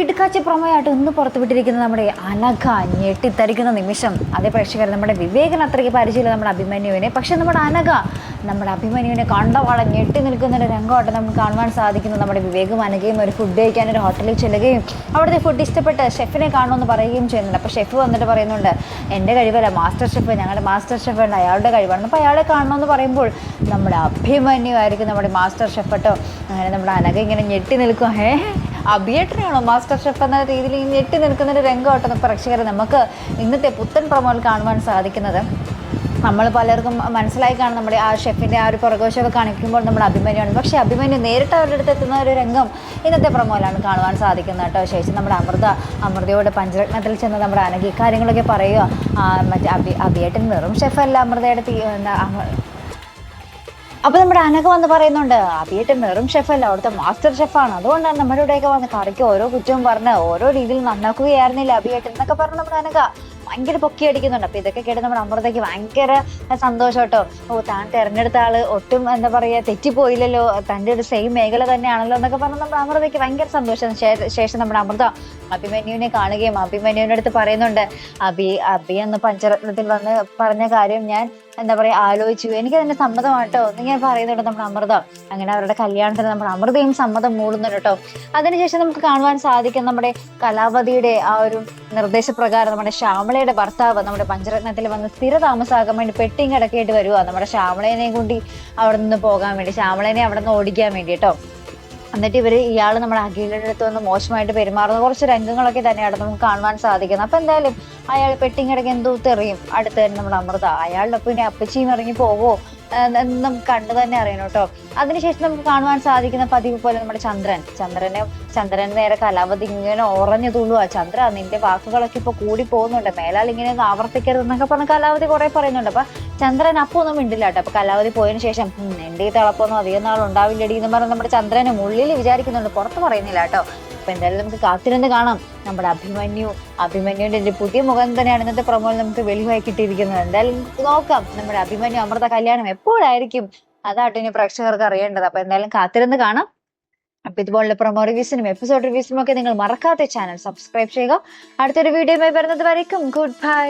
കിടുക്കാച്ചി പ്രൊമോയായിട്ട് ഇന്ന് പുറത്തുവിട്ടിരിക്കുന്ന നമ്മുടെ അനഘ ഞെട്ടിത്തരിക്കുന്ന നിമിഷം. അതേ പ്രേക്ഷകർ, നമ്മുടെ വിവേകൻ അത്രയ്ക്ക് പരിചയമില്ല നമ്മുടെ അഭിമന്യുവിനെ. പക്ഷെ നമ്മുടെ അനഘ നമ്മുടെ അഭിമന്യുവിനെ കണ്ടവാളെ ഞെട്ടി നിൽക്കുന്നൊരു രംഗമായിട്ട് നമുക്ക് കാണുവാൻ സാധിക്കുന്നു. നമ്മുടെ വിവേകും അനഘയും ഒരു ഫുഡ് കഴിക്കാൻ ഒരു ഹോട്ടലിൽ ചെല്ലുകയും അവിടുത്തെ ഫുഡ് ഇഷ്ടപ്പെട്ട് ഷെഫിനെ കാണുമെന്ന് പറയുകയും ചെയ്യുന്നുണ്ട്. അപ്പോൾ ഷെഫ് വന്നിട്ട് പറയുന്നുണ്ട്, എൻ്റെ കഴിവല്ല, മാസ്റ്റർ ഷെഫ്, ഞങ്ങളുടെ മാസ്റ്റർ ഷെഫ് ഉണ്ട്, അയാളുടെ കഴിവാണ്. അപ്പോൾ അയാളെ കാണണമെന്ന് പറയുമ്പോൾ നമ്മുടെ അഭിമന്യു ആയിരിക്കും നമ്മുടെ മാസ്റ്റർ ഷെഫ് കേട്ടോ. അങ്ങനെ നമ്മുടെ അനഘ ഇങ്ങനെ ഞെട്ടി നിൽക്കും. അഭിയേട്ടനാണോ മാസ്റ്റർ ഷെഫ് എന്ന രീതിയിൽ ഞെട്ടി നിൽക്കുന്നൊരു രംഗമായിട്ടൊന്ന് പ്രേക്ഷകരെ നമുക്ക് ഇന്നത്തെ പുത്തൻ പ്രൊമോയിൽ കാണുവാൻ സാധിക്കുന്നത്. നമ്മൾ പലർക്കും മനസ്സിലായി കാണും നമ്മുടെ ആ ഷെഫിൻ്റെ ആ ഒരു പുറകോശമൊക്കെ കാണിക്കുമ്പോൾ നമ്മുടെ അഭിമന്യുമാണ്. പക്ഷേ അഭിമന്യു നേരിട്ട് അവരുടെ അടുത്ത് എത്തുന്ന ഒരു രംഗം ഇന്നത്തെ പ്രൊമോയിലാണ് കാണുവാൻ സാധിക്കുന്നത് കേട്ടോ. ശേഷം നമ്മുടെ അമൃതയോട് പഞ്ചരത്നത്തിൽ ചെന്ന് നമ്മുടെ അനഘ ഇക്കാര്യങ്ങളൊക്കെ പറയുക. മറ്റേ അഭിയേട്ടൻ വെറും ഷെഫല്ല, അമൃതയുടെ അപ്പോൾ നമ്മുടെ അനഘ വന്ന് പറയുന്നുണ്ട്, അഭിയേട്ടൻ വെറും ഷെഫല്ല, അവിടുത്തെ മാസ്റ്റർ ഷെഫാണ്. അതുകൊണ്ടാണ് നമ്മുടെ ഇവിടെയൊക്കെ വന്ന് കറിക്ക് ഓരോ കുറ്റവും പറഞ്ഞ് ഓരോ രീതിയിൽ നന്നാക്കുകയായിരുന്നില്ല അഭിയേട്ടൻ എന്നൊക്കെ പറഞ്ഞ് നമ്മുടെ അനഘ ഭയങ്കര പൊക്കി അടിക്കുന്നുണ്ട്. അപ്പോൾ ഇതൊക്കെ കേട്ട് നമ്മുടെ അമൃതയ്ക്ക് ഭയങ്കര സന്തോഷം കേട്ടോ. താൻ തിരഞ്ഞെടുത്ത ആള് ഒട്ടും എന്താ പറയുക തെറ്റിപ്പോയില്ലല്ലോ, തൻ്റെ ഒരു സെയിം മേഖല തന്നെയാണല്ലോ എന്നൊക്കെ പറഞ്ഞ് നമ്മുടെ അമൃതയ്ക്ക് ഭയങ്കര സന്തോഷം. ശേഷം നമ്മുടെ അമൃത അഭിമന്യുവിനെ കാണുകയും അഭിമന്യുവിൻ്റെ അടുത്ത് പറയുന്നുണ്ട്, അഭി എന്ന് പഞ്ചരത്നത്തിൽ വന്ന് പറഞ്ഞ കാര്യം ഞാൻ എന്താ പറയുക ആലോചിച്ചു, എനിക്ക് തന്നെ സമ്മതമാട്ടോ എന്ന് ഞാൻ പറയുന്നുണ്ട് നമ്മുടെ അമൃത. അങ്ങനെ അവരുടെ കല്യാണത്തിന് നമ്മുടെ അമൃതയും സമ്മതം മൂടുന്നുണ്ട് കേട്ടോ. അതിനുശേഷം നമുക്ക് കാണുവാൻ സാധിക്കും നമ്മുടെ കലാവതിയുടെ ആ ഒരു നിർദ്ദേശപ്രകാരം നമ്മുടെ ശ്യാമളയുടെ ഭർത്താവ് നമ്മുടെ പഞ്ചരത്നത്തിൽ വന്ന് സ്ഥിര താമസമാകാൻ വേണ്ടി പെട്ടിങ് കിടക്കിയിട്ട് വരുക. നമ്മുടെ ശ്യാമളേനെ കൂടി അവിടെ നിന്ന് പോകാൻ വേണ്ടി, ശ്യാമളേനെ അവിടെ നിന്ന് ഓടിക്കാൻ വേണ്ടി കേട്ടോ. എന്നിട്ട് ഇയാൾ നമ്മുടെ അഖിലിൻ്റെ അടുത്ത് വന്ന് മോശമായിട്ട് പെരുമാറുന്ന കുറച്ച് രംഗങ്ങളൊക്കെ തന്നെയാണ് നമുക്ക് കാണുവാൻ സാധിക്കുന്നത്. അപ്പം എന്തായാലും അയാൾ പെട്ടിങ്ങിടയ്ക്ക് എന്തോ തെറിയും അടുത്ത് തന്നെ നമ്മുടെ അമൃത അയാളുടെ ഒപ്പം ഇനി അപ്പച്ചിയും ഇറങ്ങി പോവോ എന്ന് നമുക്ക് കണ്ടു തന്നെ അറിയണം കേട്ടോ. അതിനുശേഷം നമുക്ക് കാണുവാൻ സാധിക്കുന്ന പതിവ് പോലെ നമ്മുടെ ചന്ദ്രന് നേരെ കലാവതി ഇങ്ങനെ ഉറഞ്ഞു തുള്ളുക. ചന്ദ്ര, നിന്റെ വാക്കുകളൊക്കെ ഇപ്പൊ കൂടി പോകുന്നുണ്ട്, മേലാൽ ഇങ്ങനെ ആവർത്തിക്കരുത് എന്നൊക്കെ പറഞ്ഞ് കലാവതി കുറെ പറയുന്നുണ്ട്. അപ്പൊ ചന്ദ്രൻ അപ്പൊ ഒന്നും മിണ്ടില്ല കേട്ടോ. അപ്പൊ കലാവതി പോയതിനു ശേഷം എന്റെ ഈ തിളപ്പൊന്നും അധികം നാൾ ഉണ്ടാവില്ലടി എന്ന് പറഞ്ഞ് നമ്മുടെ ചന്ദ്രന് ഉള്ളിൽ വിചാരിക്കുന്നുണ്ട്, പുറത്ത് പറയുന്നില്ല കേട്ടോ. അപ്പൊ എന്തായാലും നമുക്ക് കാത്തിരുന്ന് കാണാം. നമ്മുടെ അഭിമന്യുവിന്റെ പുതിയ മുഖം തന്നെയാണ് ഇന്നത്തെ പ്രൊമോയിൽ നമുക്ക് വെളിവായി കിട്ടിയിരിക്കുന്നത്. എന്തായാലും നോക്കാം നമ്മുടെ അഭിമന്യു അമൃത കല്യാണം എപ്പോഴായിരിക്കും, അതാട്ടോ ഇനി പ്രേക്ഷകർക്ക് അറിയേണ്ടത്. അപ്പൊ എന്തായാലും കാത്തിരുന്ന് കാണാം. അപ്പൊ ഇതുപോലുള്ള പ്രൊമോ റിവ്യൂസിനും എപ്പിസോഡ് റിവ്യൂസിനും ഒക്കെ നിങ്ങൾ മറക്കാത്ത ചാനൽ സബ്സ്ക്രൈബ് ചെയ്യുക. അടുത്തൊരു വീഡിയോയുമായി വരുന്നത് വരയ്ക്കും ഗുഡ് ബൈ.